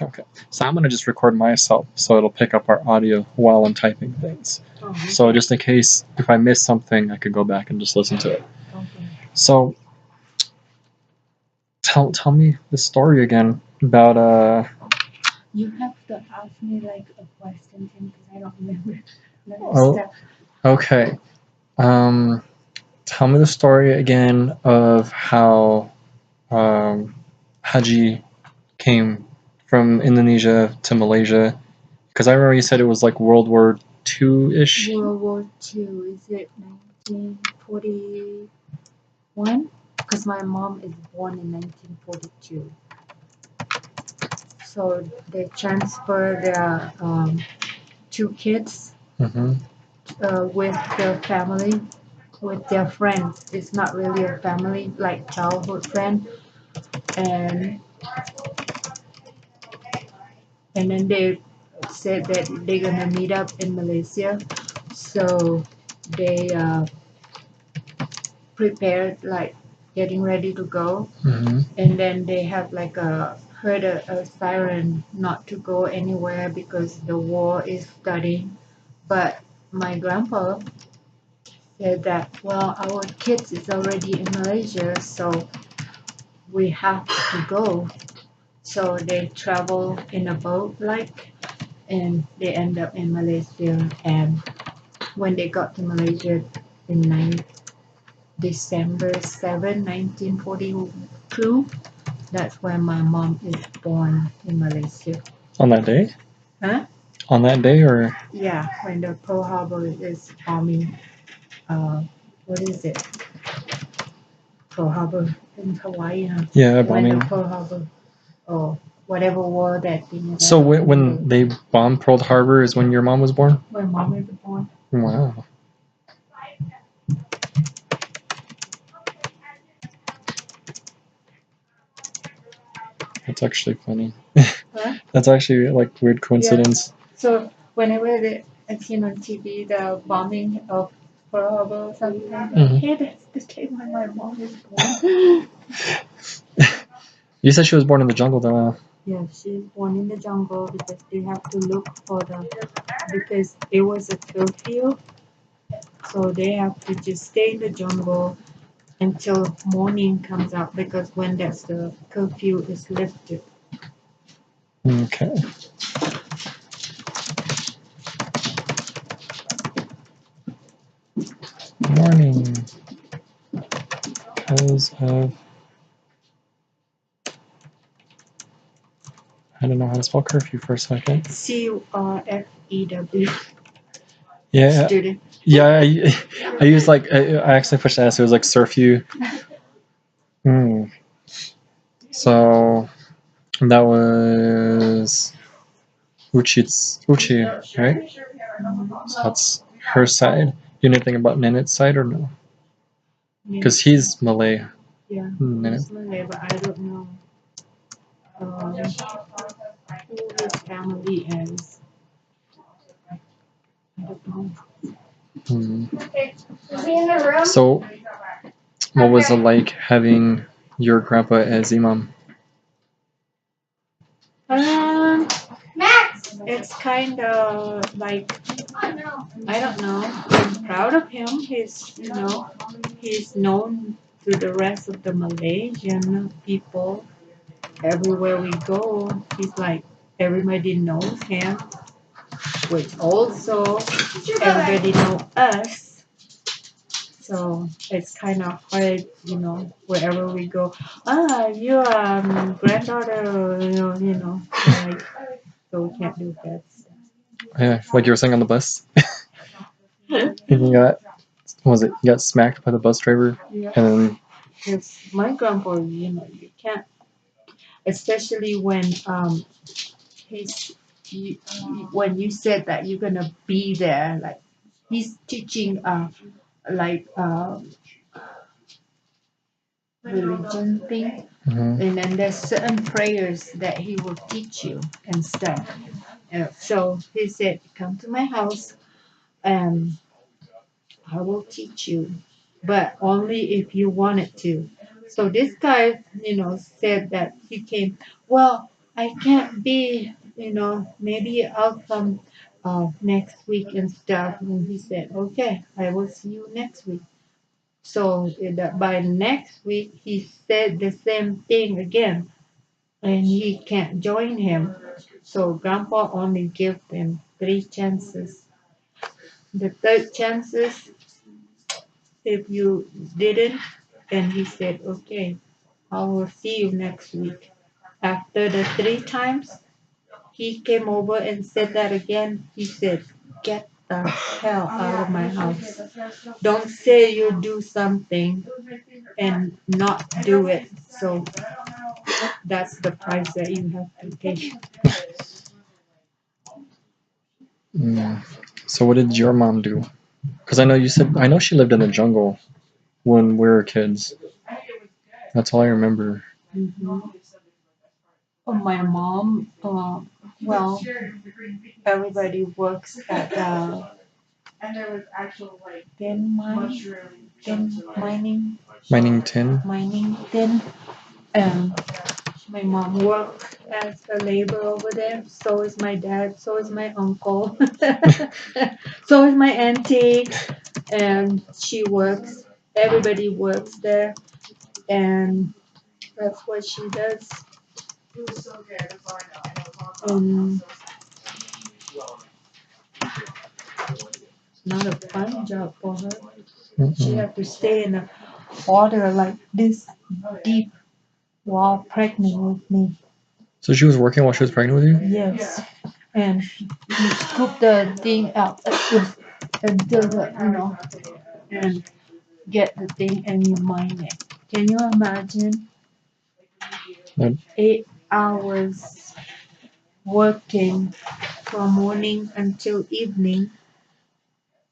Okay, so I'm gonna just record myself so it'll pick up our audio while I'm typing things. So just in case if I miss something, I could go back and just listen to it. So tell me the story again about You have to ask me like a question because I don't remember. Oh, okay. Tell me the story again of how Haji came from Indonesia to Malaysia. Because I remember you said it was like World War II-ish. World War II, is it 1941? Because my mom is born in 1942. So they transferred their two kids Mm-hmm. with their family, with their friends. It's not really a family, like childhood friend. And and then they said that they're gonna meet up in Malaysia. So they prepared, like getting ready to go. Mm-hmm. And then they have like heard a siren not to go anywhere because the war is starting. But my grandpa said that, well, our kids is already in Malaysia, so we have to go. So they travel in a boat, like, and they end up in Malaysia. And when they got to Malaysia in December 7, 1942, that's when my mom is born in Malaysia. On that day? Huh? On that day, or? Yeah, when the Pearl Harbor is bombing. What is it? Pearl Harbor in Hawaii, huh? Yeah, When the bombing. Pearl Harbor, or whatever war that thing is. So when they bombed Pearl Harbor is when your mom was born? When mom is born. Wow. That's actually funny. Huh? That's actually like weird coincidence. So whenever I seen on TV the bombing of Pearl Harbor or something, Mhm. hey, that's the day when my mom is born. You said she was born in the jungle, though. Yeah, she's born in the jungle because they have to look for because it was a curfew, so they have to just stay in the jungle until morning comes out because when that's the curfew is lifted. Okay. Morning. Because of. I don't know how to spell curfew for a second. CRFEW. Yeah. Student. Yeah, I used like I actually pushed S. It was like surf you. So that was Uchi, right? So that's her side. You know anything about Ninet's side or no? Because he's Malay. Yeah, Ninit. he's Malay, but I don't know who his family is. I don't know. So, what was it like having your grandpa as imam? It's kind of like, I don't know. I'm proud of him. He's known to the rest of the Malaysian people. Everywhere we go, he's like everybody knows him, which also everybody know us. So it's kind of hard, wherever we go. You granddaughter, like, so we can't do that stuff. Yeah, like you were saying on the bus. And you got, what was it? You got smacked by the bus driver, Yeah. and then Because my grandpa, you can't, especially when he's when you said that you're gonna be there, like he's teaching like religion thing, and then there's certain prayers that he will teach you and stuff. So he said, "Come to my house, and I will teach you, but only if you wanted to." So this guy, said that he came. Well, I can't be, maybe I'll come next week and stuff. And he said, okay, I will see you next week. So by next week, he said the same thing again, and he can't join him. So Grandpa only gave them three chances. The third chances, if you didn't, and he said, okay, I will see you next week. After the three times, he came over and said that again. He said, get the hell out of my house. Don't say you do something and not do it. So that's the price that you have to pay. Mm. So what did your mom do? Because I know you said I know she lived in the jungle when we were kids. That's all I remember. Mhm. Oh, my mom, well, everybody works at tin mine, tin mining, Mining tin. mining tin. Um, my mom worked as a laborer over there. So is my dad. So is my uncle. So is my auntie. And she works. Everybody works there, and that's what she does. Um, not a fun job for her. She Mm-mm. had to stay in the water like this deep while pregnant with me. So she was working while she was pregnant with you? Yes, and you scoop the thing out until and get the thing and you mine it. Can you imagine That- 8 hours working from morning until evening,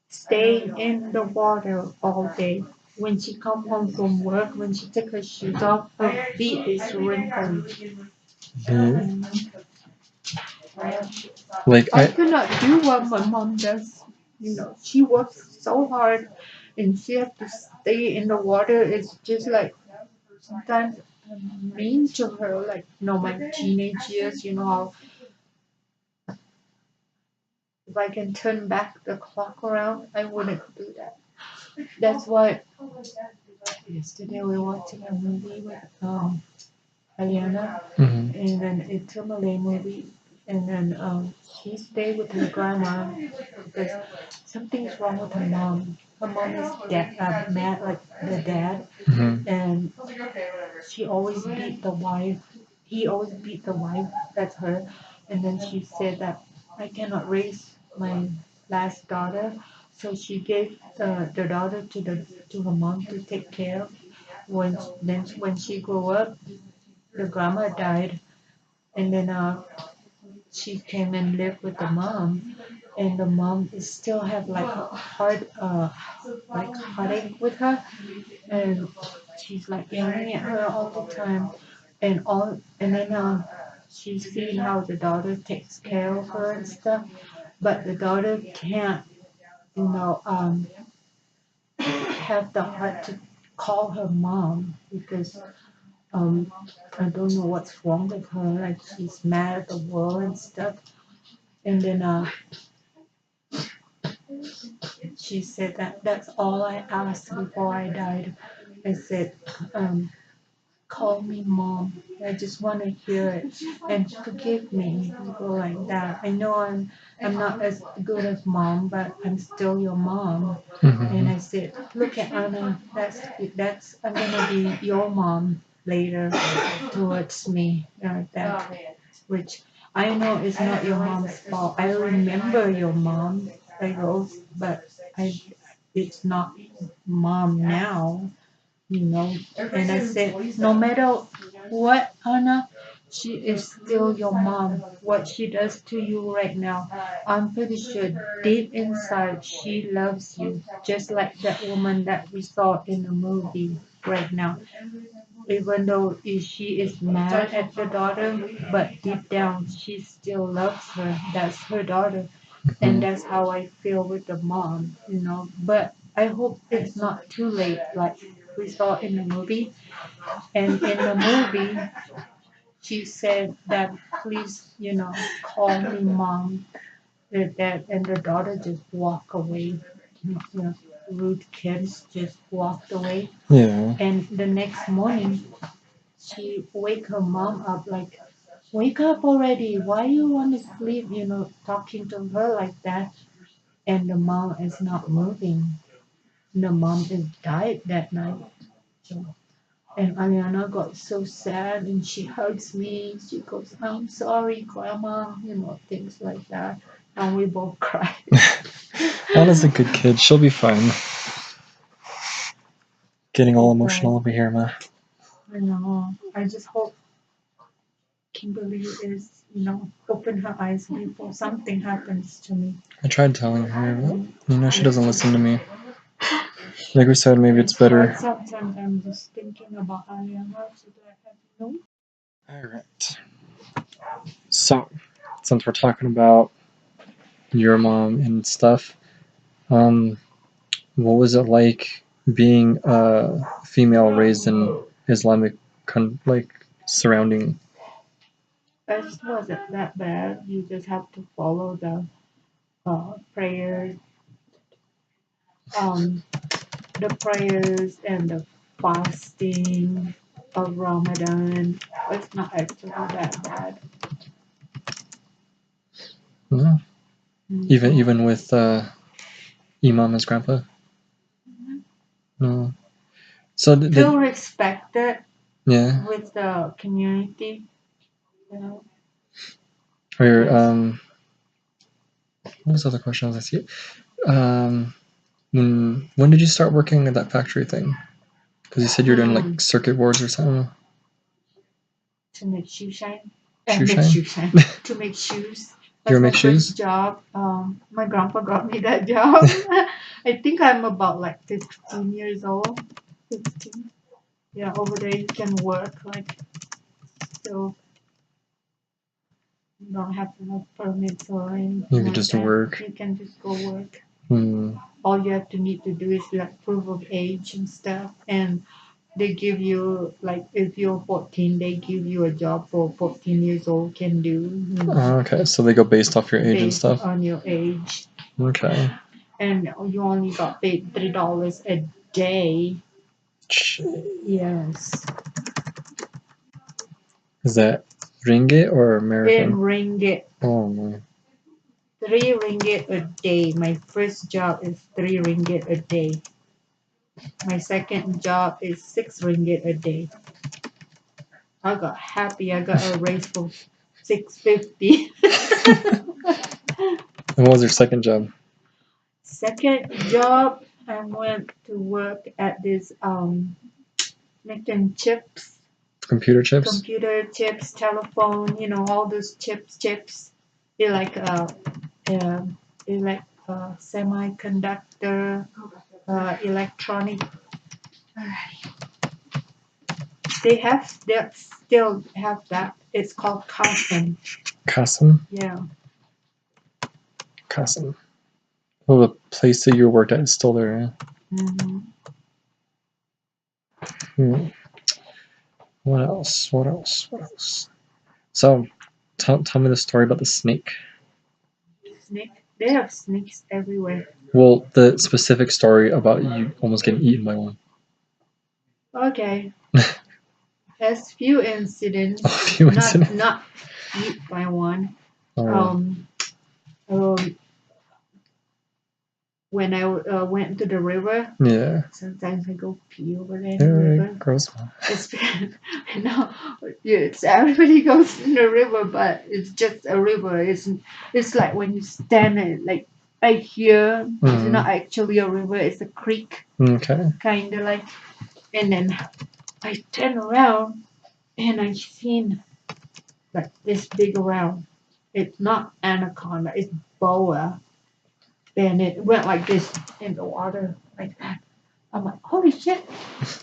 staying in the water all day? When she come home from work, when she take her shoes off, her feet is wrinkled. mm, like I could not do what my mom does. She works so hard and she has to stay in the water. It's just like sometimes I'm mean to her, like, my teenage years, how if I can turn back the clock around, I wouldn't do that. That's why yesterday we were watching a movie with Aliana, mhm. and then it's a Malay movie, and then she stayed with her grandma because something's wrong with her mom. Her mom is mad like the dad, Mhm. and she always beat the wife. He always beat the wife. That's her. And then she said that I cannot raise my last daughter, so she gave the daughter to her mom to take care of. When she grew up, the grandma died, and then she came and lived with the mom, and the mom is still have like a heartache with her, and she's like yelling at her all the time, and then she's seeing how the daughter takes care of her and stuff, but the daughter can't, you know, um, have the heart to call her mom because um, I don't know what's wrong with her. Like she's mad at the world and stuff. And then she said that that's all I asked before I died. I said, call me mom. I just want to hear it and forgive me. People like that. I know I'm not as good as mom, but I'm still your mom. And Mhm. I said, look at Anna. That's I'm gonna be your mom later towards me. That which I know is not your mom's fault. I remember your mom, but I it's not mom now, And I said, no matter what, Anna, she is still your mom. What she does to you right now, I'm pretty sure deep inside she loves you, just like that woman that we saw in the movie right now. Even though she is mad at the daughter, but deep down she still loves her. That's her daughter. And Mhm. that's how I feel with the mom. But I hope it's not too late, like we saw in the movie. And in the movie, she said that please, call me mom. That and the daughter just walk away. Rude kids just walked away. Yeah. And the next morning, she wake her mom up like, wake up already. Why you want to sleep? Talking to her like that. And the mom is not moving. The mom is died that night. So, and Aliana got so sad and she hugs me. She goes, I'm sorry, grandma, things like that. And we both cried. Anna's a good kid. She'll be fine. Getting all emotional over here, ma. I know. I just hope Kimberly is, open her eyes before something happens to me. I tried telling her, but she doesn't listen to me. Like we said, maybe it's better. Sometimes I'm just thinking about Aliana. Should I have Alright. So, since we're talking about your mom and stuff, what was it like being a female raised in Islamic, surrounding? It wasn't that bad. You just have to follow the prayers, um, and the fasting of Ramadan. It's not actually that bad. No. Even with Imam as grandpa? No. So Feel respected yeah. with the community. Or what was the other question? I see. When did you start working at that factory thing? Because you said you're doing like circuit boards or something. To make shoe shine. Shoe shine? To make shoes. You ever make my shoes? first job. My grandpa got me that job. I think I'm about like 15 years old. 15. Yeah, over there you can work like still don't have to have permits or anything. You can just work. You can just go work. Hmm. All you have to need to do is like proof of age and stuff, and they give you like if you're 14, they give you a job for 14 years old can do. Okay, so they go based off your age and stuff. On your age. Okay. And you only got paid $3 a day. Yes. Is that ringgit or American? In ringgit. Oh my. 3 ringgit a day. My first job is 3 ringgit a day. My second job is 6 ringgit a day. I got happy. I got a raise for 6.50. And what was your second job? Second job, I went to work at this making chips. Computer chips? Computer chips, telephone, all those chips. They're like semiconductor, electronic. They still have that. It's called cotton. Kasim? Yeah. Kasim. Well, the place that you worked at is still there, yeah? What else? So, tell me the story about the snake. Snake? They have snakes everywhere. Well, the specific story about you almost getting eaten by one. Okay. There's few incidents. Not eat by one. When I went to the river, yeah. Sometimes I go pee over there in the river. Gross. It's everybody goes in the river, but it's just a river. It's like when you stand like right here. It's not actually a river. It's a creek. Okay. Kind of like, and then I turn around and I seen like this big around. It's not anaconda. It's boa. And it went like this in the water, like that. I'm like, holy shit.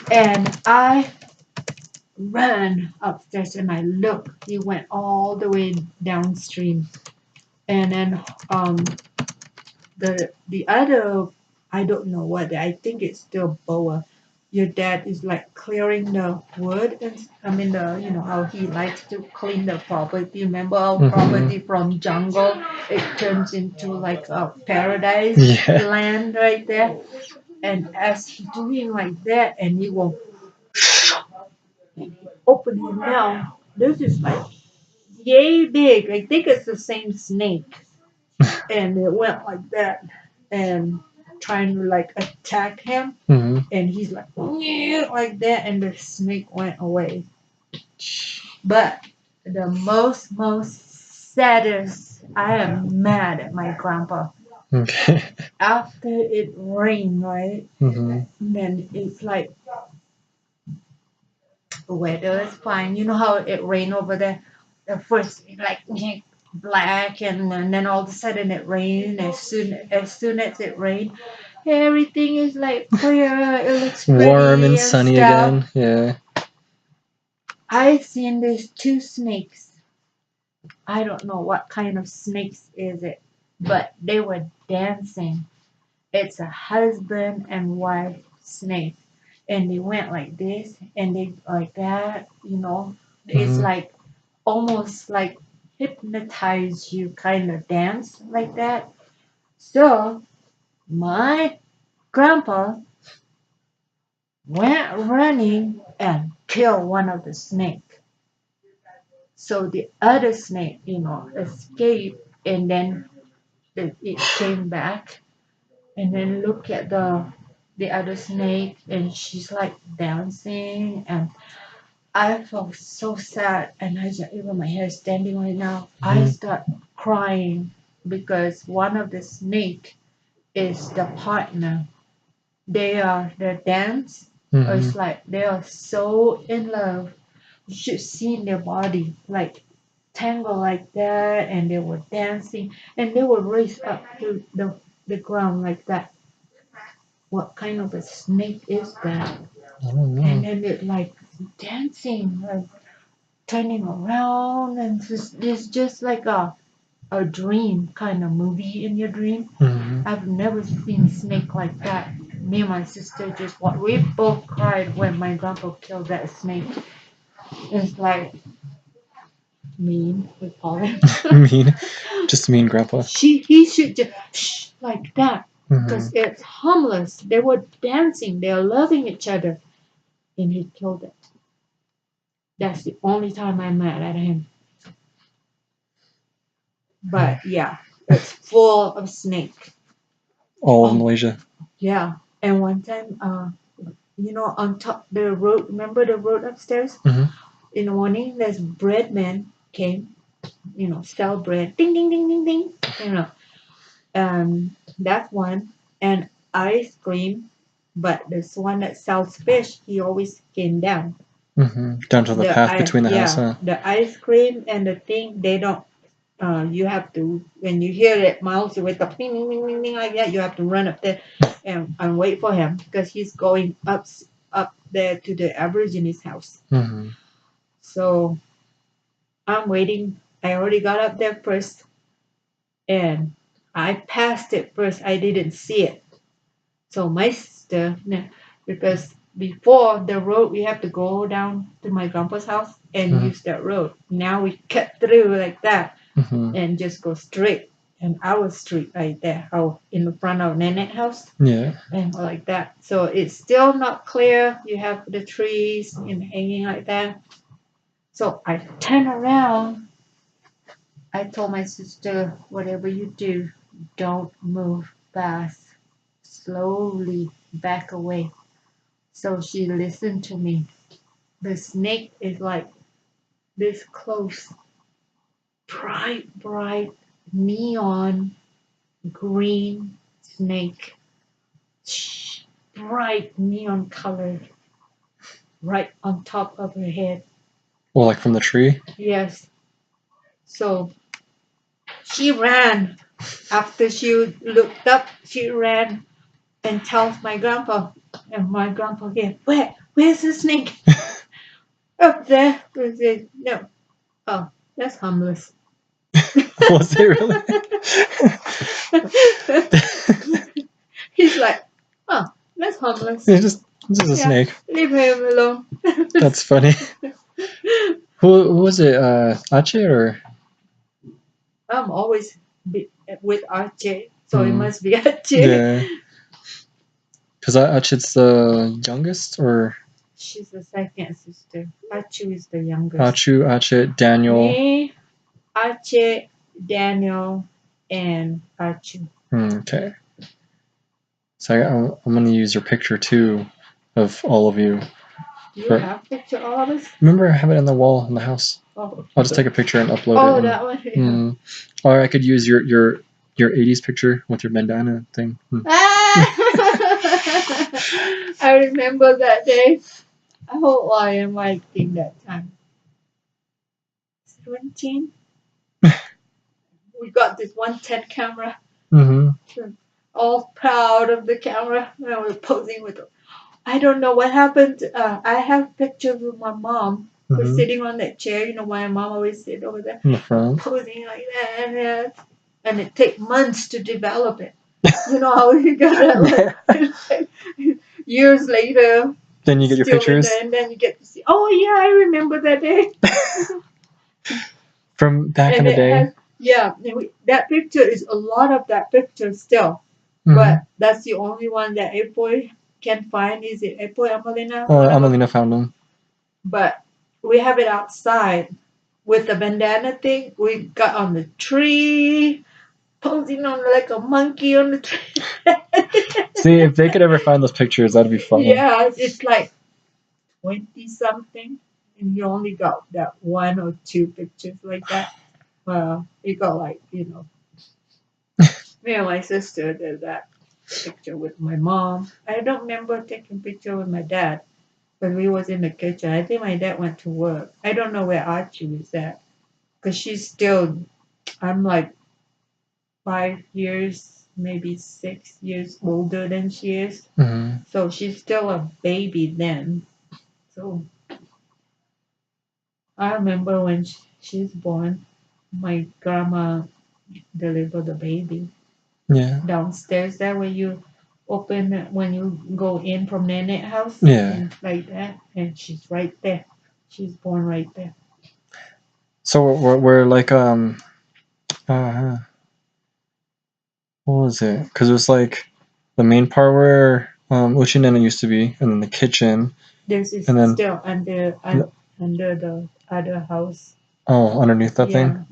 And I ran upstairs and I looked. He went all the way downstream. And then the other, I don't know what, I think it's still boa. your dad is like clearing the wood, and I mean the how he likes to clean the property. Remember our property from jungle, it turns into like a paradise land right there. And as he doing like that, and he will open his mouth. This is like yay big. I think it's the same snake, and it went like that, and trying to like attack him, and he's like "Yeah," like that, and the snake went away. But the most saddest, I am mad at my grandpa. Okay. After it rained, right? Then it's like the weather is fine. You know how it rained over there? The first like black, and then all of a sudden it rained. As soon as it rained, everything is like clear. It looks pretty warm and sunny stuff. again. Yeah. I seen these two snakes. I don't know what kind of snakes is it, but they were dancing. It's a husband and wife snake, and they went like this and they like that. It's like almost like hypnotize you kind of dance like that. So my grandpa went running and killed one of the snake. So the other snake, escaped, and then it came back, and then look at the other snake, and she's like dancing, and I felt so sad, and I just, even my hair is standing right now. I start crying because one of the snake is the partner. They are the dance. It's like they are so in love. You should see their body like tangle like that, and they were dancing, and they would raise up to the ground like that. What kind of a snake is that? I don't know. And then it like dancing, like turning around, and it's just like a dream kind of movie in your dream. I've never seen snake like that. Me and my sister just what we both cried when my grandpa killed that snake. It's like mean, we call him. Mean. Just mean grandpa. He should just shh, like that, because it's harmless. They were dancing, they are loving each other, and he killed it. That's the only time I'm mad at him. But yeah, it's full of snake. All of Malaysia. Yeah, and one time, on top the road. Remember the road upstairs? In the morning, this bread man came. Sell bread. Ding ding ding ding ding. That's one. And ice cream. But this one that sells fish, he always came down. Down to the path between the house, huh? The ice cream and the thing, they don't. You have to, when you hear it mouse with the ding ding ding ding ding like that, you have to run up there and wait for him, because he's going up there to the Aborigines house. So I'm waiting. I already got up there first, and I passed it first. I didn't see it. So my sister, because before the road, we have to go down to my grandpa's house and use that road. Now we cut through like that and just go straight. And our street right there, in the front of Nenek house. Yeah. And like that. So it's still not clear. You have the trees hanging like that. So I turn around. I told my sister, whatever you do, don't move fast. Slowly back away. So she listened to me. The snake is like this close. Bright neon green snake. Bright neon color. Right on top of her head. Well, like from the tree? Yes. So she ran. After she looked up, she ran and tells my grandpa. And my grandpa again, where's the snake? Up there. I said, no. Oh, that's harmless. Was it really? He's like, oh, that's harmless. It's just This is a snake. Leave him alone. That's funny. Who was it? Ache or? I'm always with Archie, so it must be Archie. Yeah. Because Ache's the youngest, or? She's the second sister. Achu is the youngest. Achu, Ache, Daniel. Me, Ache, Daniel, and Achu. Okay. So I'm going to use your picture too of all of you. You have a picture of all of us? Remember, I have it on the wall in the house. Oh. I'll just take a picture and upload it. Oh, that one. Yeah. Or I could use your 80s picture with your bandana thing. I remember that day. I hope I am like in that time. 17. We got this 110 camera. All proud of the camera. And we're posing with it. I don't know what happened. I have pictures with my mom. We're sitting on that chair. You know, my mom always sit over there. In the front. Posing like that. And it takes months to develop it. You know how you got that? Years later. Then you get your pictures. And then you get to see. Oh, yeah, I remember that day. From back in the day. That picture is a lot of that picture still. But that's the only one that April can find. Is it April, Amelina? Amelina found them. But we have it outside with the bandana thing. We got on the tree, posing on like a monkey on the tree. See, if they could ever find those pictures, that'd be fun. Yeah, it's like 20-something, and you only got that 1 or 2 pictures like that. Well, you got like, you know, me and my sister did that picture with my mom. I don't remember taking picture with my dad when we was in the kitchen. I think my dad went to work. I don't know where Archie was at, because she's still, I'm like 5 years, maybe 6 years older than she is. So she's still a baby then. So I remember when she's born, my grandma delivered the baby. Yeah. Downstairs there where you open when you go in from Nanette house. Yeah. And like that. And she's right there. She's born right there. So we're like what was it? Because it was like the main part where Uchinena used to be, and then the kitchen. There's still under the other house. Oh, underneath that thing?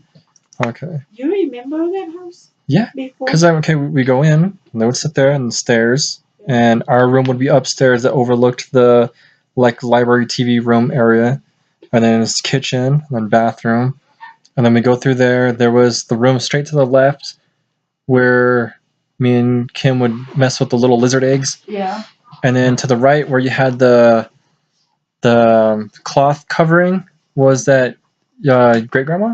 Okay. You remember that house? Yeah. Because we go in, and they would sit there on the stairs, and our room would be upstairs that overlooked the like library TV room area, and then it's kitchen, and then bathroom, and then we go through there. There was the room straight to the left where me and Kim would mess with the little lizard eggs. Yeah. And then to the right where you had the cloth covering was that great grandma?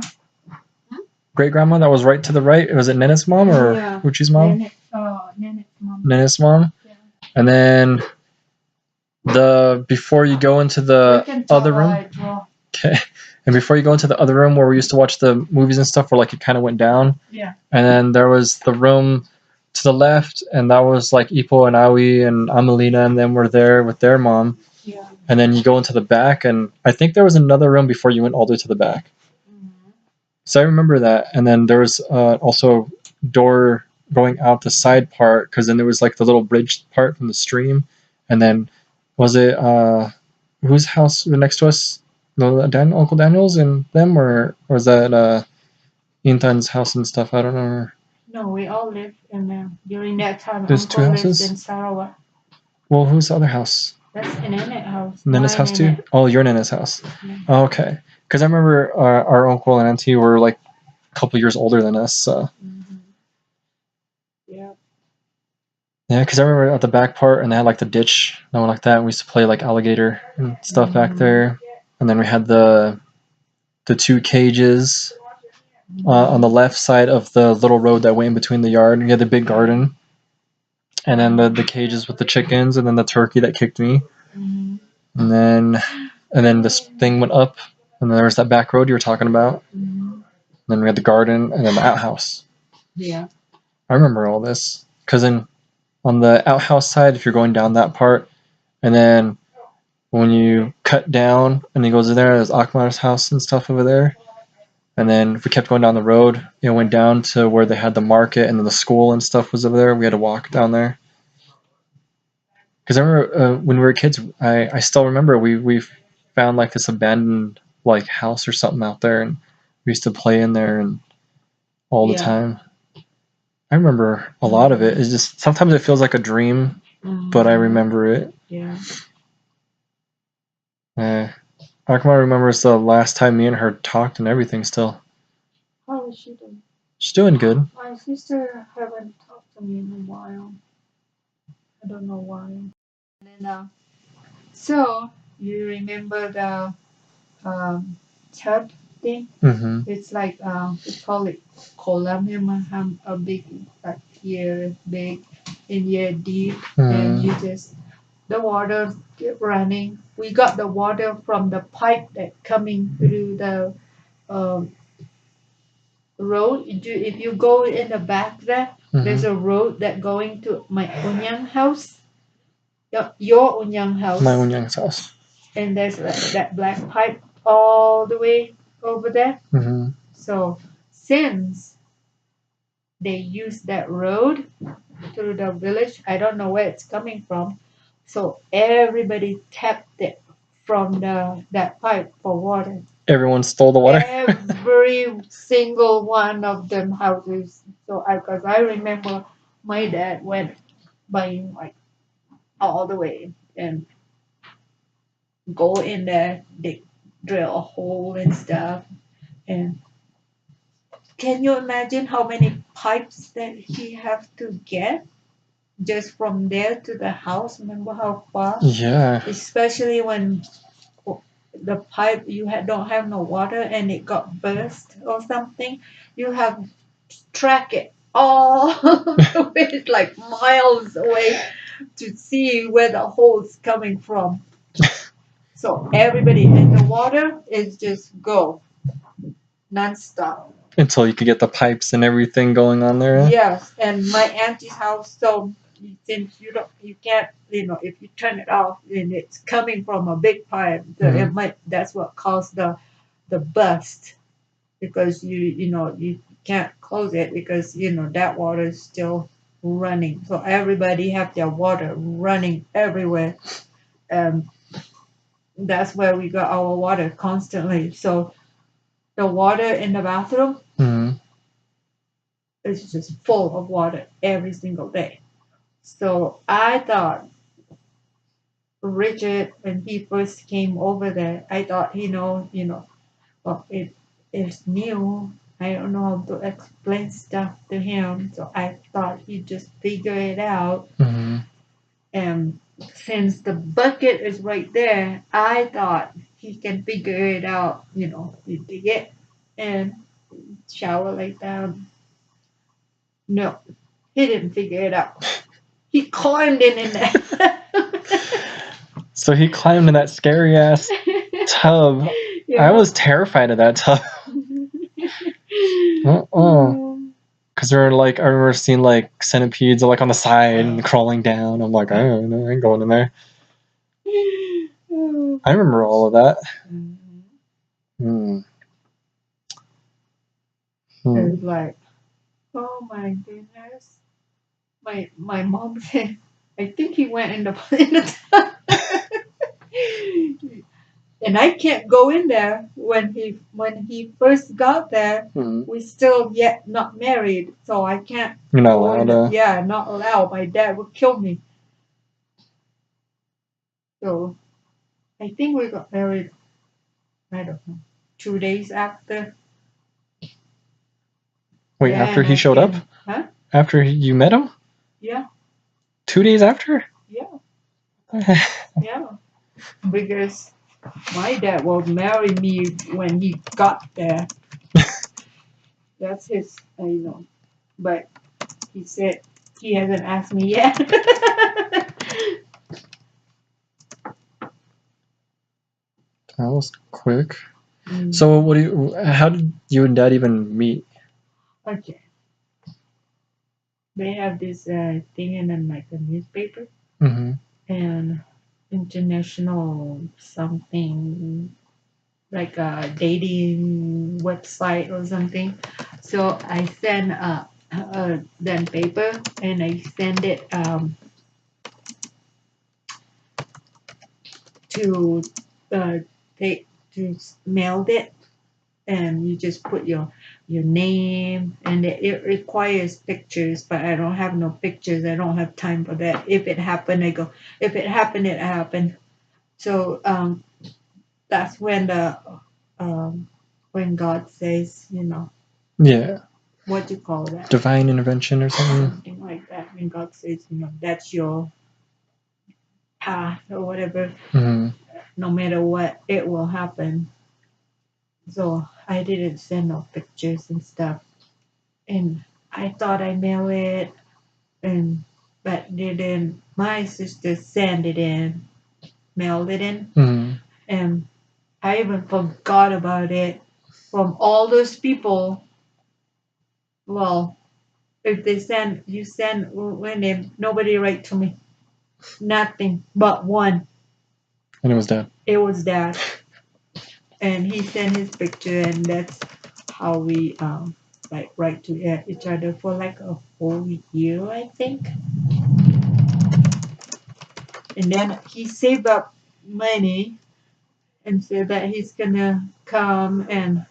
Great grandma that was right to the right. Was it Nene's mom or Uchi's mom? Nene's mom. Nene's mom. Yeah. And then before you go into the other room. Okay. And before you go into the other room where we used to watch the movies and stuff, where like it kind of went down. Yeah. And then there was the room to the left, and that was like Ipo and Aoi and Amelina, and them were there with their mom. Yeah. And then you go into the back, and I think there was another room before you went all the way to the back. So I remember that. And then there was also door going out the side part, because then there was like the little bridge part from the stream. And then was it whose house next to us? No, Uncle Daniel's and them, or was that Intan's house and stuff? I don't know. No, we all lived in there during that time. There's Uncle 2 houses? lived in Sarawak. Well, who's the other house? That's Nene's house. Nene's house too? Oh, your Nene's house. Yeah. Oh, okay. Because I remember our uncle and auntie were like a couple years older than us. So. Yeah. Yeah, because I remember at the back part, and they had like the ditch and all like that. And we used to play like alligator and stuff back there. And then we had the 2 cages on the left side of the little road that went in between the yard. And you had the big garden. And then the cages with the chickens, and then the turkey that kicked me. And then this thing went up, and then there was that back road you were talking about. And then we had the garden, and then the outhouse. Yeah. I remember all this. Because then on the outhouse side, if you're going down that part, And then when you cut down and it goes in there's Akmar's house and stuff over there. And then if we kept going down the road, it went down to where they had the market and then the school and stuff was over there. We had to walk down there. Because I remember when we were kids, I still remember we found like this abandoned like house or something out there, and we used to play in there and all the time. I remember a lot of it. It's just sometimes it feels like a dream, but I remember it. Yeah. Akmar remembers the last time me and her talked and everything still. How is she doing? She's doing good. My sister haven't talked to me in a while. I don't know why. And then, so you remember the tub thing? Mm-hmm. It's like we call it kolam, a big like here big and here deep, and you just the water keep running. We got the water from the pipe that coming through the road. If you go in the back there, there's a road that going to my Unyang house. Your Unyang house. My Unyang's house. And there's that black pipe all the way over there. Mm-hmm. So since they use that road through the village, I don't know where it's coming from. So everybody tapped it from that pipe for water. Everyone stole the water. Every single one of them houses. So because I remember my dad went by like all the way and go in there, they drill a hole and stuff. And can you imagine how many pipes that he have to get just from there to the house? Remember how far? Yeah. Especially when the pipe don't have no water and it got burst or something, you have to track it all the way, like miles away, to see where the hole's coming from. So everybody in the water is just go nonstop until you could get the pipes and everything going on there. Yes, and my auntie's house. So since you can't, if you turn it off and it's coming from a big pipe, that's what caused the bust, because you can't close it because that water is still running. So everybody have their water running everywhere, and that's where we got our water constantly. So the water in the bathroom is just full of water every single day. So I thought Richard, when he first came over there, I thought well, it is new. I don't know how to explain stuff to him. So I thought he'd just figure it out. And since the bucket is right there, I thought he can figure it out, you dig it and shower like that. No, he didn't figure it out. He climbed in there. So he climbed in that scary ass tub. Yeah. I was terrified of that tub. Because there were I remember seeing centipedes like on the side and crawling down. I'm like, I don't know, I ain't going in there. I remember all of that. It was like, oh my goodness. My mom said, I think he went in the tub. And I can't go in there. When he first got there, we still yet not married, so I can't. You're not allowed. Yeah, not allowed. My dad would kill me. So I think we got married, I don't know, 2 days after. Wait, after he showed up? Huh? After you met him? Yeah. 2 days after? Yeah. Yeah. Because my dad will marry me when he got there. That's his, But he said he hasn't asked me yet. That was quick. So how did you and Dad even meet? Okay. They have this thing in a newspaper. And international something like a dating website or something. So I send a then paper and I send it to uh, take to mail it, and you just put your name, and it requires pictures, but I don't have no pictures. I don't have time for that. If it happened, I go. If it happened, it happened. So that's um, when God says, Yeah. what do you call that? Divine intervention or something. Something like that. When God says, that's your path or whatever, Mm-hmm. no matter what, it will happen. So I didn't send no pictures and stuff. And I thought I mailed it, and but didn't. My sister sent it in, mailed it in, Mm-hmm. and I even forgot about it. From all those people, well, if they send, you send when name, nobody write to me, nothing but one. And it was Dad. It was Dad, and he sent his picture, and that's how we like write to each other for like a whole year, I think. And then he saved up money and said that he's gonna come, and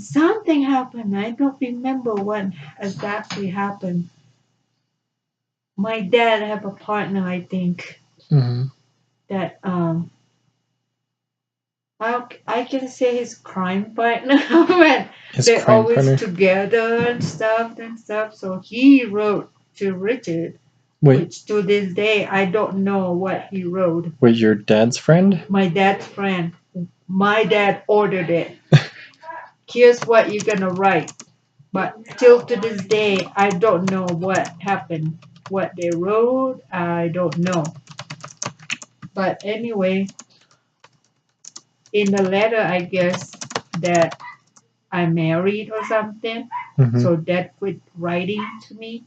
something happened. I don't remember what exactly happened. My dad have a partner, I think, Mm-hmm. that I can say his crime partner when His they're crime always partner. together and stuff. So he wrote to Richard, Wait, which to this day I don't know what he wrote. wait, your dad's friend? My dad's friend. My dad ordered it. Here's what you're gonna write. But till to this day, I don't know what happened. What they wrote, I don't know. But anyway, in the letter, I guess that I'm married or something. Mm-hmm. So dad quit writing to me.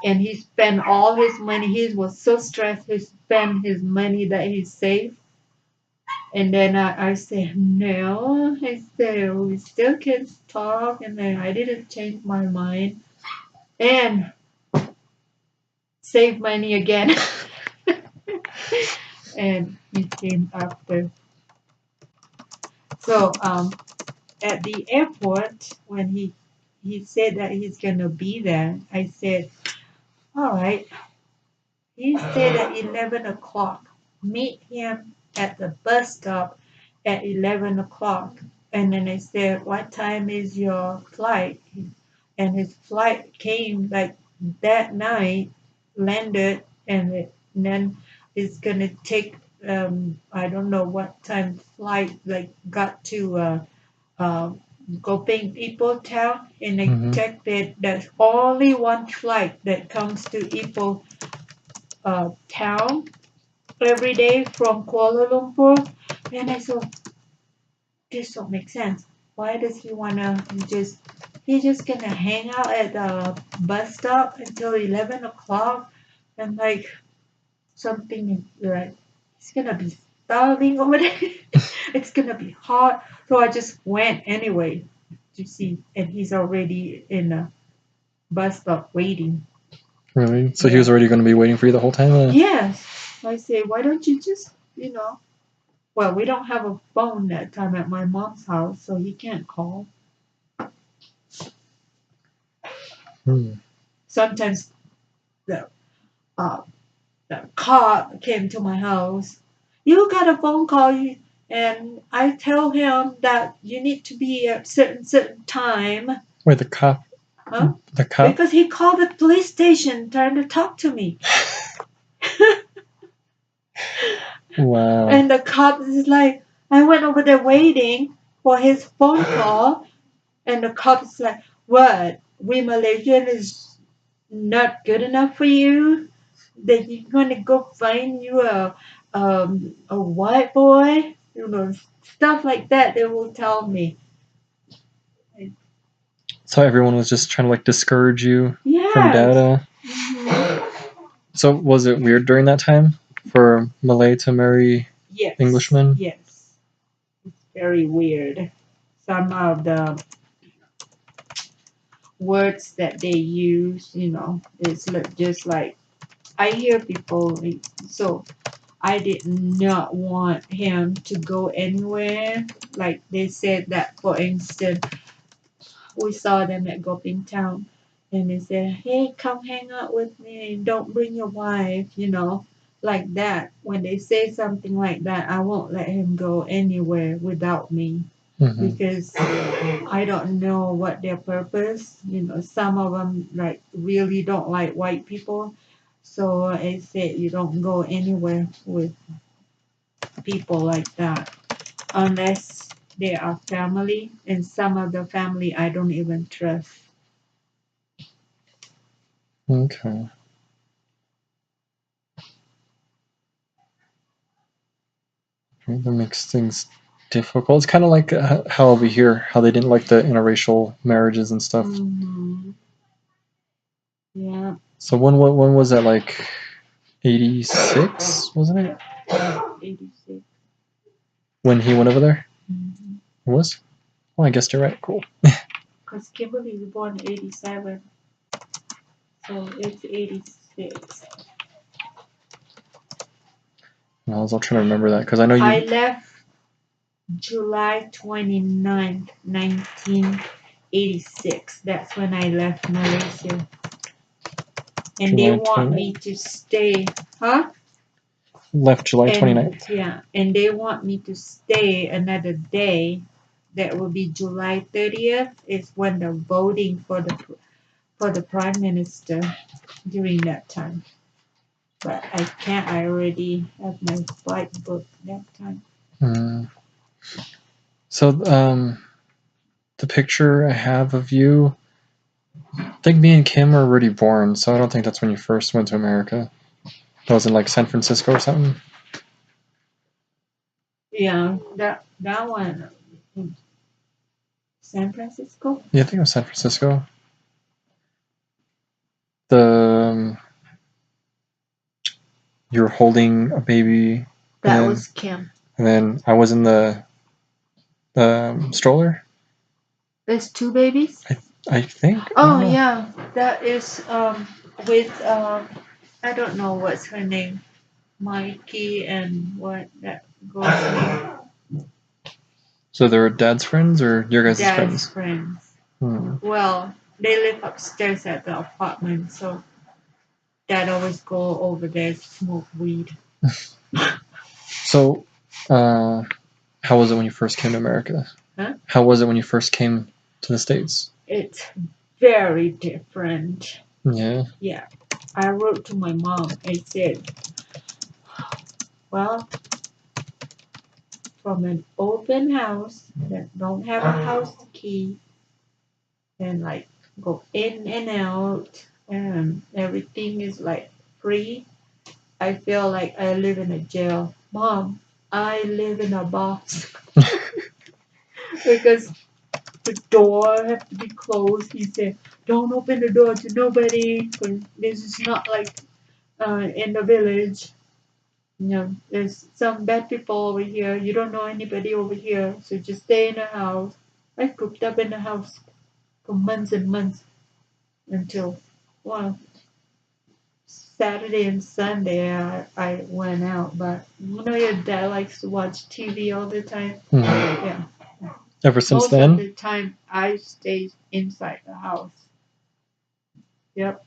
And he spent all his money. He was so stressed. He spent his money that he saved. And then I said, no. I said, we still can talk. And then I didn't change my mind. And save money again. And he came after. So at the airport, when he said that he's gonna be there, I said, all right. He said at 11 o'clock. Meet him at the bus stop at 11 o'clock. And then I said, what time is your flight? And his flight came like that night, landed, and then it's gonna take I don't know what time flight like got to uh, Gopeng Ipoh town, and I Mm-hmm. checked it. There's only one flight that comes to Ipoh town every day from Kuala Lumpur. And I thought, this don't make sense. Why does he wanna he's just gonna hang out at the bus stop until 11 o'clock, and like something like he's gonna be starving over there. It's gonna be hot. So I just went anyway to see, and he's already in a bus stop waiting. Really? So he was Yeah. already going to be waiting for you the whole time? Yes. I say, why don't you just, well, we don't have a phone that time at my mom's house, so he can't call. Hmm. Sometimes the uh, the cop came to my house. You got a phone call, and I tell him that you need to be at certain time. Wait, the cop? Huh? The cop? Because he called the police station trying to talk to me. Wow. And the cop is like, I went over there waiting for his phone call, and the cop is like, what? We Malaysian is not good enough for you? That you're gonna go find you a white boy? Stuff like that they will tell me. So everyone was just trying to like discourage you from Yes. data. Mhm. So was it weird during that time? for Malay to marry Yes. Englishman? Yes. It's very weird. Some of the words that they use, it's just like I hear people. So I did not want him to go anywhere. Like they said that, for instance, we saw them at Goping Town, and they said, "Hey, come hang out with me. Don't bring your wife," like that. When they say something like that, I won't let him go anywhere without me because I don't know what their purpose. Some of them like really don't like white people, so I said you don't go anywhere with people like that unless they are family, and some of the family I don't even trust. Okay. That makes things difficult. It's kind of like how over here, how they didn't like the interracial marriages and stuff. Yeah. So when was that, like 86, wasn't it? 86. When he went over there? Mm-hmm. It was? Well, I guess you're right. Cool. Because Kimberly was born in 87, so it's 86. I was all trying to remember that because I know I you. left July 29th, 1986. That's when I left Malaysia. And they July want 29th. me to stay, huh? Left July 29th. Yeah, and they want me to stay another day. That will be July 30th. Is when the voting for the prime minister during that time. But I can't. I already have my flight booked that time. So the picture I have of you, I think me and Kim were already born, so I don't think that's when you first went to America. That was in like San Francisco or something. Yeah, that one, San Francisco. Yeah, I think it was San Francisco. The you were holding a baby. That was Kim. And then I was in the stroller. There's two babies. I think. Oh yeah, that is with I don't know what's her name, Mikey, and what that girl's name. So they were dad's friends or your guys' Dad's friends? friends. Well, they live upstairs at the apartment, so Dad always go over there to smoke weed. So, how was it when you first came to America? Huh? How was it when you first came to the States? It's very different. Yeah. Yeah. I wrote to my mom. I said, well, from an open house that don't have a house key and like go in and out and everything is like free. I feel like I live in a jail. Mom, I live in a box. Because the door have to be closed. He said, don't open the door to nobody because this is not like in the village. There's some bad people over here. You don't know anybody over here, so just stay in the house. I cooped up in the house for months and months until, well, Saturday and Sunday I went out. But your dad likes to watch TV all the time. Yeah. Ever since Most then? of the time I stay inside the house. Yep.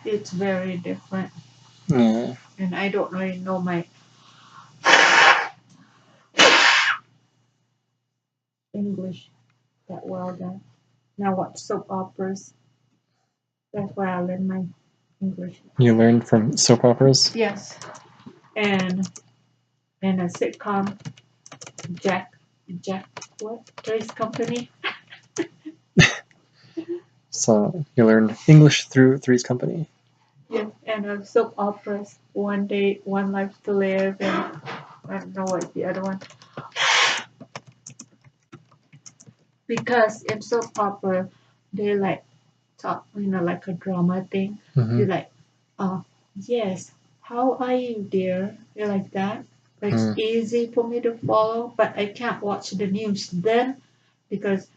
It's very different. Yeah. And I don't really know my English that well then. Now watch soap operas. That's where I learn my English. You learned from soap operas? Yes. And a sitcom, Jack what? Three's Company. So you learned English through Three's Company. Yeah, and soap operas. One Day, One Life to Live, and I don't know what's the other one. because in soap opera they like talk, like a drama thing. They Mm-hmm. like, yes, how are you, dear? They're like that. It's Mm. easy for me to follow, but I can't watch the news then because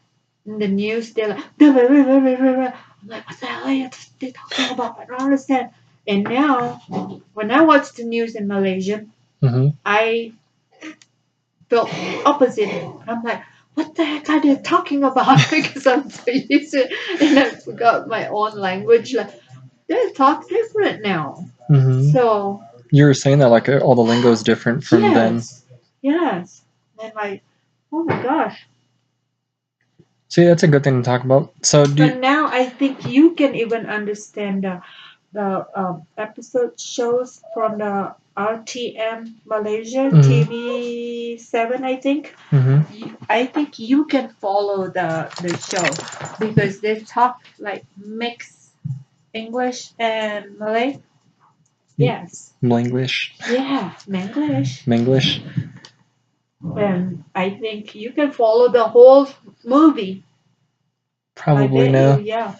in the news they're like, I'm like, what the hell are they talking about? I don't understand. And now, when I watch the news in Malaysian, Mm-hmm. I felt opposite. I'm like, what the heck are they talking about? Because I'm so used to it and I forgot my own language. Like, they talk different now. Mm-hmm. So, You were saying that like all the lingo is different from then. yes. And like, oh my gosh. See, that's a good thing to talk about. So But now I think you can even understand the episode shows from the RTM Malaysia Mhm. TV7, I think. Mm-hmm. I think you can follow the show because they talk like mix English and Malay. Yes. Mlinglish. Yeah, Manglish. Manglish. And I think you can follow the whole movie. I Probably bet now. you, yeah.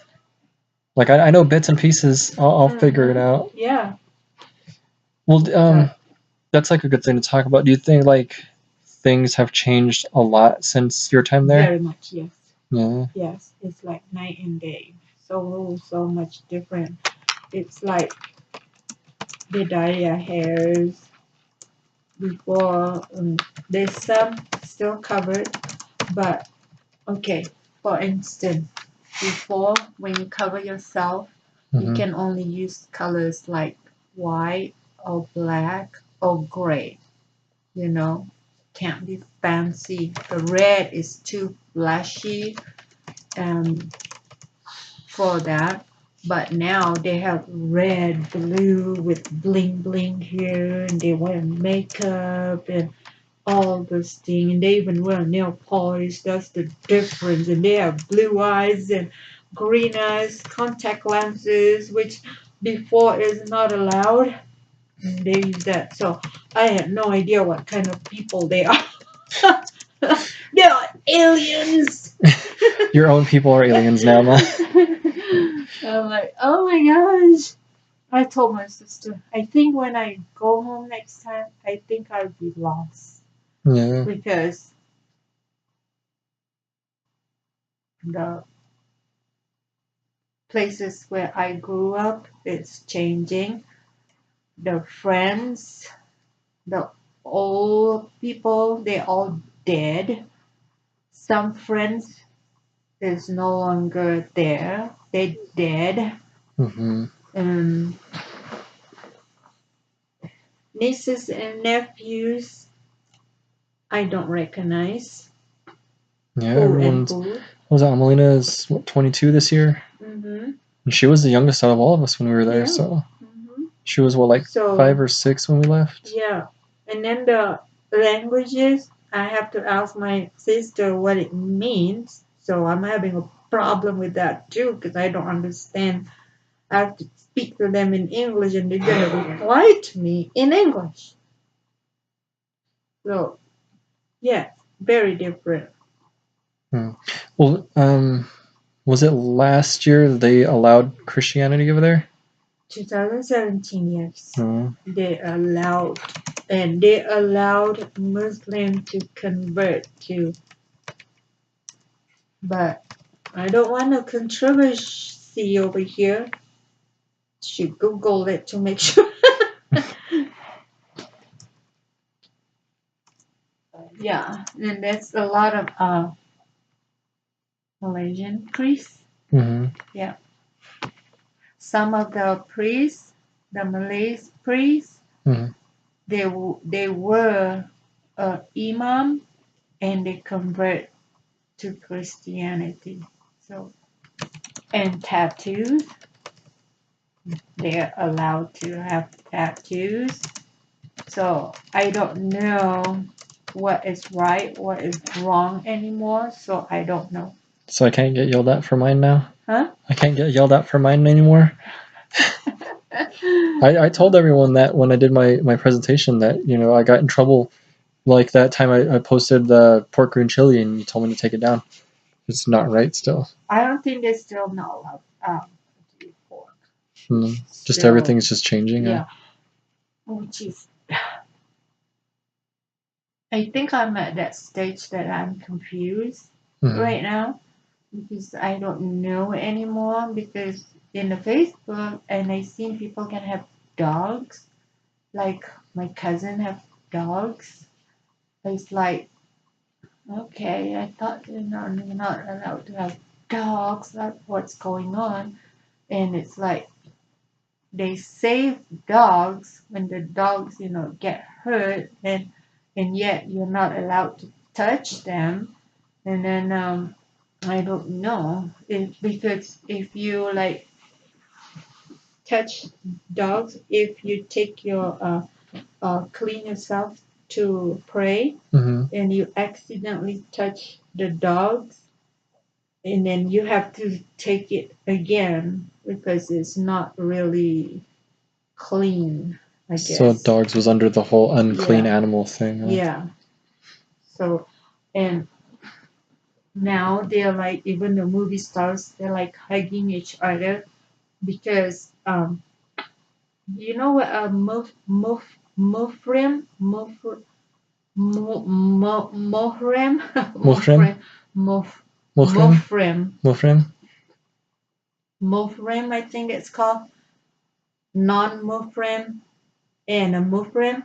Like I know bits and pieces. I'll figure it out. Yeah. Well, But that's like a good thing to talk about. Do you think like things have changed a lot since your time there? very much, yes. Yeah. Yes, it's like night and day. So much different. It's like they dye their hairs before. There's some still covered, but okay. For instance, before when you cover yourself, you Mm-hmm. can only use colors like white or black or gray. You know, can't be fancy. The red is too flashy. For that. But now they have red, blue with bling bling here, and they wear makeup and all those things, and they even wear nail polish. That's the difference. And they have blue eyes and green eyes, contact lenses, which before is not allowed. And they use that. So I had no idea what kind of people they are. They are aliens. Your own people are aliens now, Ma. I'm like, oh my gosh. I told my sister, I think when I go home next time, I think I'll be lost Yeah. because the places where I grew up, it's changing. The friends, the old people, they all dead. Some friends is no longer there. They dead. Mm-hmm. And nieces and nephews, I don't recognize Yeah. who and Everyone's. who. What was that? Amelina is what, 22 this year, Mm-hmm. and she was the youngest out of all of us when we were there. Yeah. So Mm-hmm. she was what, like So 5 or 6 when we left. yeah, and then the languages, I have to ask my sister what it means. So I'm having a problem with that too because I don't understand. I have to speak to them in English and they're gonna reply to me in English. So yeah, very different. Hmm. Well, was it last year they allowed Christianity over there? 2017, yes, Oh. they allowed, and they allowed Muslim to convert to, but I don't want no controversy over here. Should Google it to make sure. Yeah, and that's a lot of Malaysian priests. Mm-hmm. Yeah, some of the priests, the Malay priests, Mm-hmm. they were imam and they convert to Christianity. So and tattoos, they're allowed to have tattoos. So I don't know what is right, what is wrong anymore. So I don't know. So I can't get yelled at for mine now? Huh? I can't get yelled at for mine anymore? I told everyone that when I did my presentation that, I got in trouble like that time I posted the pork green chili and you told me to take it down. It's not right still. I don't think they're still not allowed to eat pork. Just Still, everything's just changing. yeah. Which is, I think I'm at that stage that I'm confused right now because I don't know anymore. Because in the Facebook, and I seen people can have dogs, like my cousin have dogs. It's like, okay, I thought you're not allowed to have dogs. That's what's going on. And it's like they save dogs when the dogs, get hurt, and yet you're not allowed to touch them. And then I don't know if because if you like touch dogs, if you take your clean yourself to pray, and you accidentally touch the dogs, and then you have to take it again because it's not really clean, I guess. So dogs was under the whole unclean animal thing. Right? Yeah. So, and now they're like, even the movie stars, they're like hugging each other because, you know what a mufrim, Mohrim, Mufrim? Mofrim, Mufrim? Mofrim, I think it's called non-Mofrim and a Mufrim.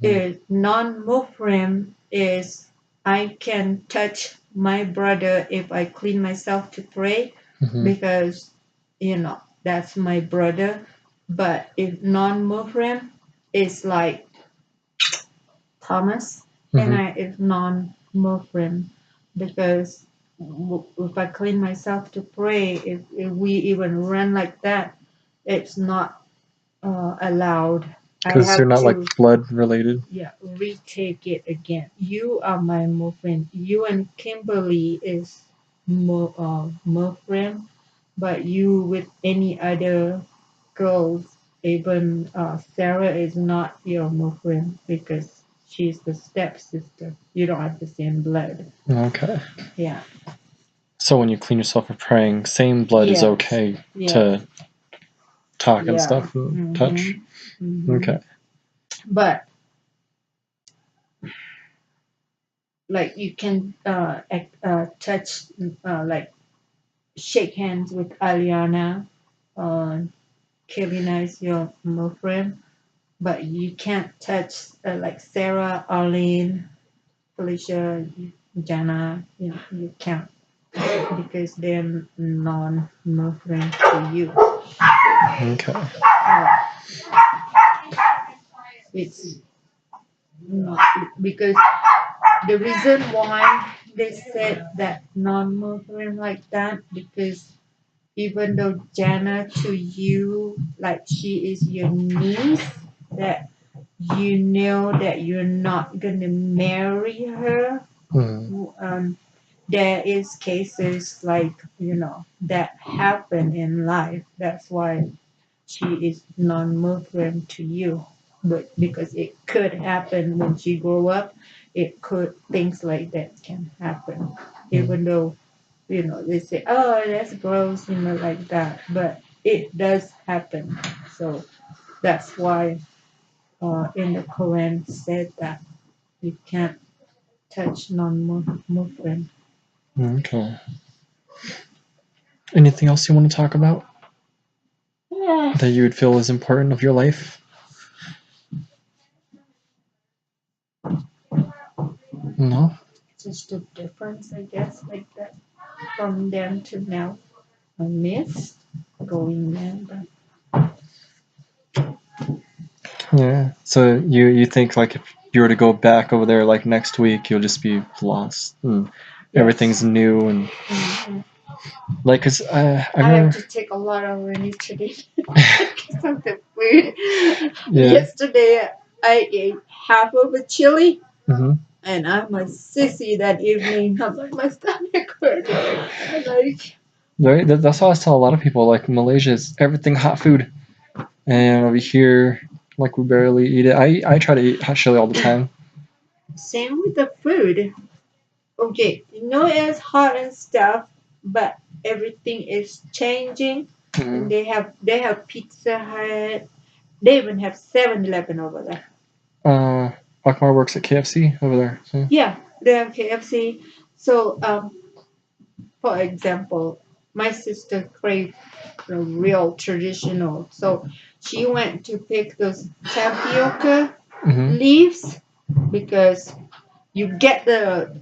Is non-Mufrim is I can touch my brother if I clean myself to pray because that's my brother. But if non-Mufrim is like Thomas, and I is non-Muslim because if I clean myself to pray, if we even run like that, it's not allowed. Because you're not like blood related. Yeah, retake it again. You are my Muslim. You and Kimberly is Muslim, but you with any other girls, even Sarah is not your Muslim because she's the stepsister. You don't have the same blood. Okay. Yeah. So when you clean yourself for praying, same blood is okay to talk and stuff and touch? Okay. But like you can touch, like shake hands with Aliana. Kelly is your Muslim, but you can't touch like Sarah, Arlene, Felicia, Jana, you can't because they're non-Muslim to you. Okay. It's not because the reason why they said that non-Muslim like that because even though Jana to you like she is your niece, that you know that you're not gonna marry her. There is cases like that happen in life. That's why she is non-Muslim to you, but because it could happen when she grow up, it could things like that can happen, even though they say, oh, that's gross, like that, but it does happen. So that's why in the Quran said that you can't touch non-Muslim. Okay. Anything else you want to talk about that you would feel is important of your life? No? Just the difference, I guess, like that from then to now. I miss going there, Yeah. So you think like if you were to go back over there like next week, you'll just be lost and everything's new and like because I have to take a lot of money today because of the food. Yesterday I ate half of a chili. And I'm a sissy that evening. I'm like, my stomach hurt. Right. That's what I tell a lot of people. Like Malaysia is everything hot food, and over here, like we barely eat it. I try to eat hot chili all the time. Same with the food. okay, it's hot and stuff, but everything is changing. And Mhm. they have Pizza Hut. They even have 7-Eleven over there. Akmar works at KFC over there. So. Yeah, they have KFC. So, for example, my sister craved the real traditional. So she went to pick those tapioca Mhm. leaves because you get the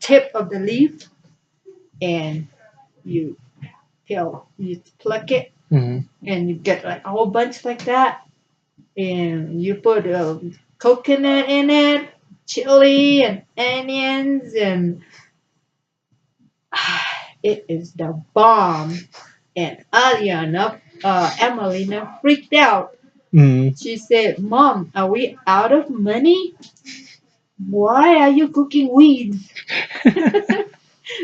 tip of the leaf and you you pluck it Mhm. and you get like a whole bunch like that and you put coconut in it, chili and onions and it is the bomb. And Emelina freaked out. Mhm. She said, "Mom, are we out of money? Why are you cooking weeds?"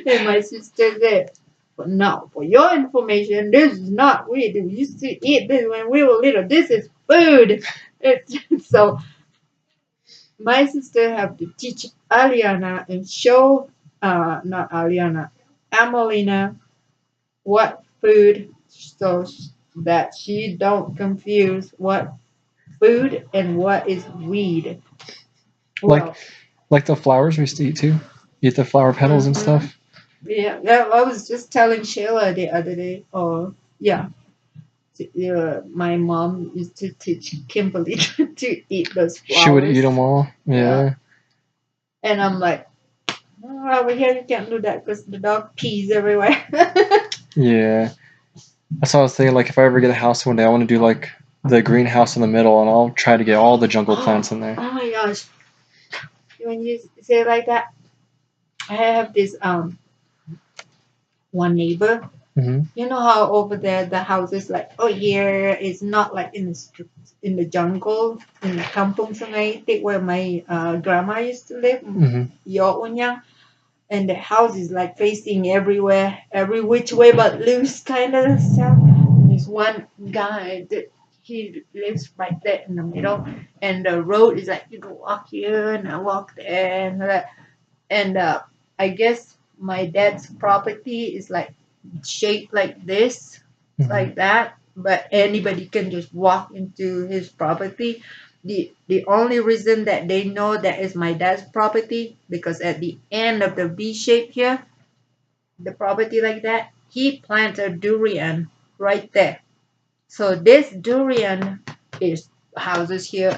And my sister said, "But now, for your information, this is not weed. We used to eat this when we were little. This is food." So my sister have to teach Aliana and show, not Aliana, Amelina what food so that she don't confuse what food and what is weed. like Well, like the flowers we used to eat too. Eat the flower petals and hmm stuff. yeah, I was just telling Sheila the other day. Oh, yeah. My mom used to teach Kimberly to eat those She would eat flowers. them all. Yeah. Yeah. And I'm like, oh, over here you can't do that because the dog pees everywhere. Yeah. That's what I was thinking. Like, if I ever get a house one day, I want to do like the greenhouse in the middle, and I'll try to get all the jungle plants in there. Oh my gosh. When you say it like that, I have this one neighbor. Hmm. You know how over there the houses like here is not like in the jungle in the kampung sungai where my grandma used to live, Hmm. Yo Unyang, and the house is like facing everywhere, every which way but loose kind of stuff. And there's one guy that he lives right there in the middle, and the road is like you can walk here and I walk there and that. And I guess my dad's property is like shaped like this, Hmm. like that, but anybody can just walk into his property. The only reason that they know that is my dad's property because at the end of the V shape here, the property like that, he planted a durian right there. So this durian is houses here,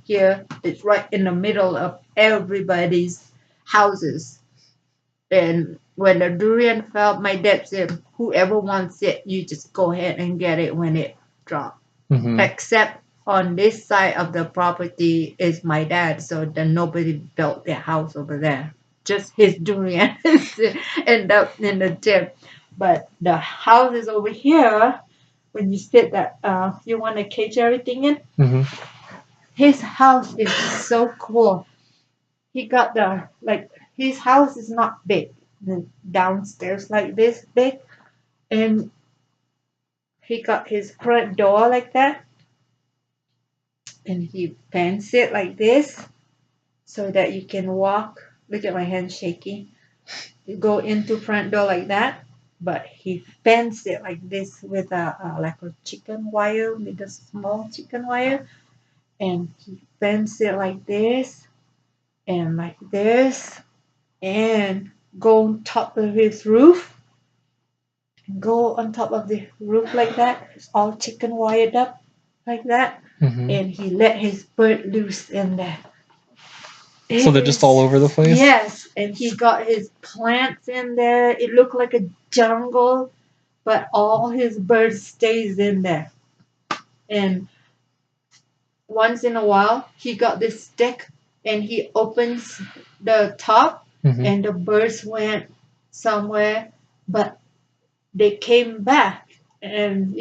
here. It's right in the middle of everybody's houses. And when the durian fell, my dad said, whoever wants it, you just go ahead and get it when it drops. Hmm. Except on this side of the property is my dad, so then nobody built their house over there. Just his durian end up in the tip. But the house is over here. When you said that you want to cage everything in, Hmm. his house is so cool. He got his house is not big, the downstairs like this big, and he got his front door like that, and he fenced it like this so that you can walk. Look at my hand shaking. You go into front door like that, but he fenced it like this with a like a chicken wire, with a small chicken wire, and he fenced it like this and like this, and go on top of his roof. Go on top of the roof like that. It's all chicken wired up like that, Hmm. and he let his bird loose in there. So It they're just all is over the place. yes, and he got his plants in there. It looked like a jungle, but all his birds stays in there. And once in a while, he got this stick and he opens the top, Hmm. and the birds went somewhere, but they came back. And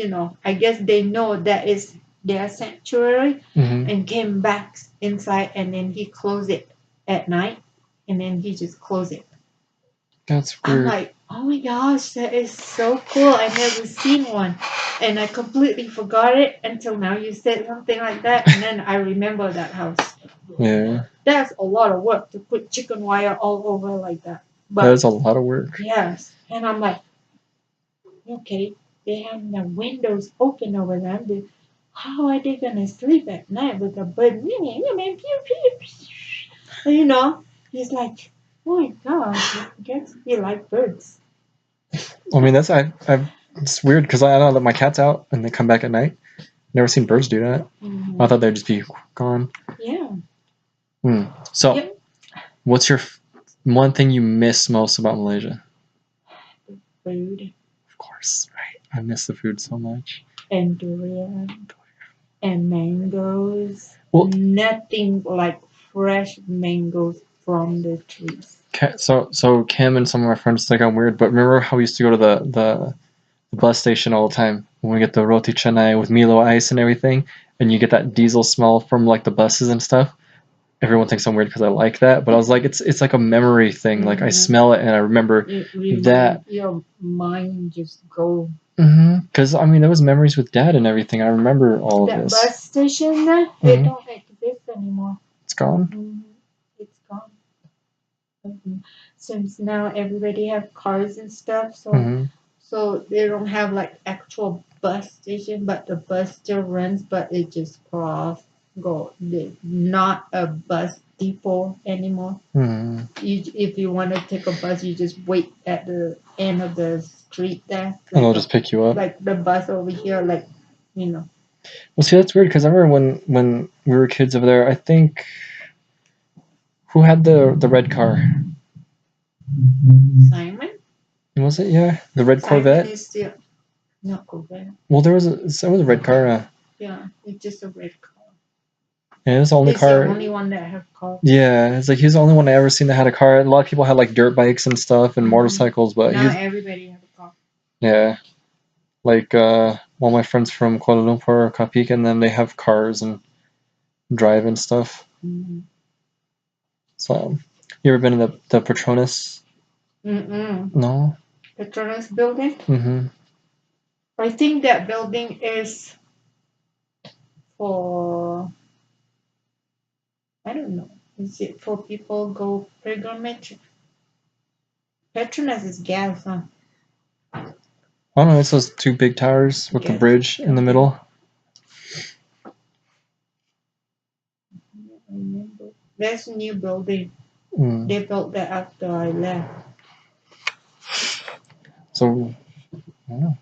I guess they know that is their sanctuary, Hmm. and came back inside, and then he closed it at night, and then he just closed it. That's I'm weird. like, oh my gosh, that is so cool. I never seen one. And I completely forgot it until now you said something like that. And then I remember that house. Yeah. That's a lot of work to put chicken wire all over like that. That But is a lot of work. yes, and I'm like, okay, they have the windows open over them. How are they gonna sleep at night with a bird? You know, he's like, oh my gosh, I guess he like birds. I mean, it's weird because I know that my cat's out and they come back at night. Never seen birds do that. Mm-hmm. I thought they'd just be gone. Yeah. So, Yep. what's your one thing you miss most about Malaysia? Food Of course, right? I miss the food so much. and durian and mangoes. Well, nothing like fresh mangoes from the trees. so Kim and some of my friends think I'm weird, but remember how we used to go to the bus station all the time when we get the roti canai with Milo ice and everything, and you get that diesel smell from like the buses and stuff. Everyone thinks I'm weird because I like that, but I was like, it's like a memory thing. Like I smell it and I remember that. Your mind just go. Because I mean, there was memories with Dad and everything. I remember all of That this. bus station there, it don't exist anymore. It's gone. It's gone. Since now everybody have cars and stuff, so they don't have like actual bus station, but the bus still runs, but it just cross go. Not a bus depot anymore. If you want to take a bus, you just wait at the end of the street there. And they'll just pick you up. Like the bus over here, like, you know. Well, see, that's weird because I remember when we were kids over there. I think who had the red car? Simon. Was it? Yeah, the red Simon Corvette. is still not Corvette. Well, there was a red car. Yeah, it's just a red car. Yeah, it was the only car. The only one that had a car. Yeah, it's like he's the only one I ever seen that had a car. A lot of people had like dirt bikes and stuff and motorcycles, but now everybody had a car. Yeah, like all my friends from Kuala Lumpur or Kapik, and then they have cars and drive and stuff. So, you ever been in the Petronas? No. Petronas building. I think that building is for, I don't know. Is it for people go pilgrimage? Petronas is gas, huh? I don't know. It's those two big towers with the bridge in the middle. I remember. That's a new building. They built that after I left. So, I don't know.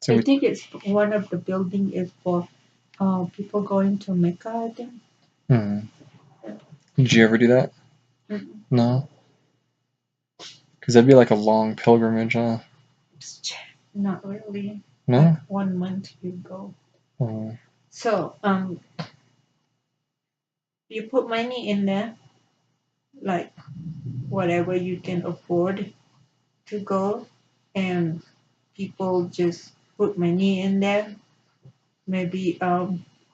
So I think it's one of the building is for people going to Mecca, I think. Did you ever do that? No. Because that'd be like a long pilgrimage, huh? Not really. No. Like 1 month you go. So you put money in there, like whatever you can afford to go, and people just put money in there. Maybe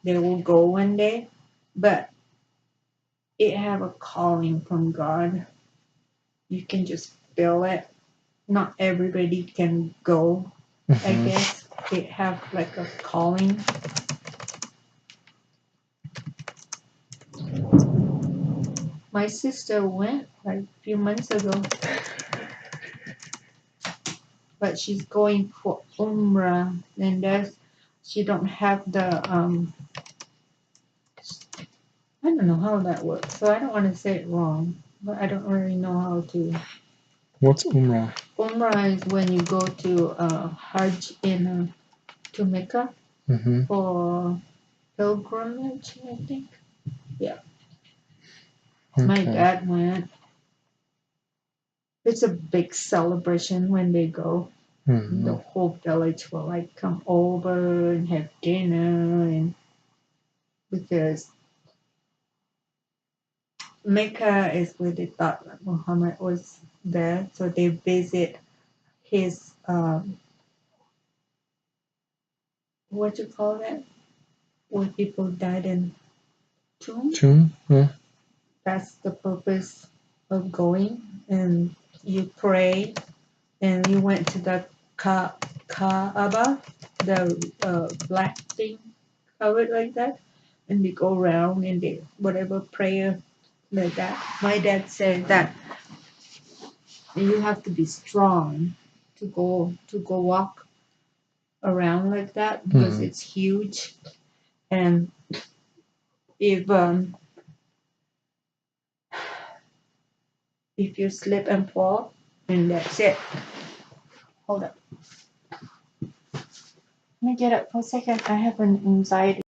they will go one day, but it have a calling from God. You can just feel it. Not everybody can go. I guess it have like a calling. My sister went like a few months ago, but she's going for Umrah, and she don't have the I don't know how that works, so I don't want to say it wrong, but I don't really know how to. What's Umrah? Umrah is when you go to Hajj to Mecca for pilgrimage, I think. Yeah. My dad went. It's a big celebration when they go. The whole village will like come over and have dinner, and because Mecca is where they thought that Muhammad was there, so they visit his what you call that? Where people died in tomb. Tomb? Yeah. That's the purpose of going, and you pray, and you went to the Kaaba, the black thing covered like that. and they go around and they whatever prayer like that. My dad said that you have to be strong to go walk around like that because Mm. it's huge, and if if you slip and fall, and that's it. Hold up. Let me get up for a second. I have an anxiety.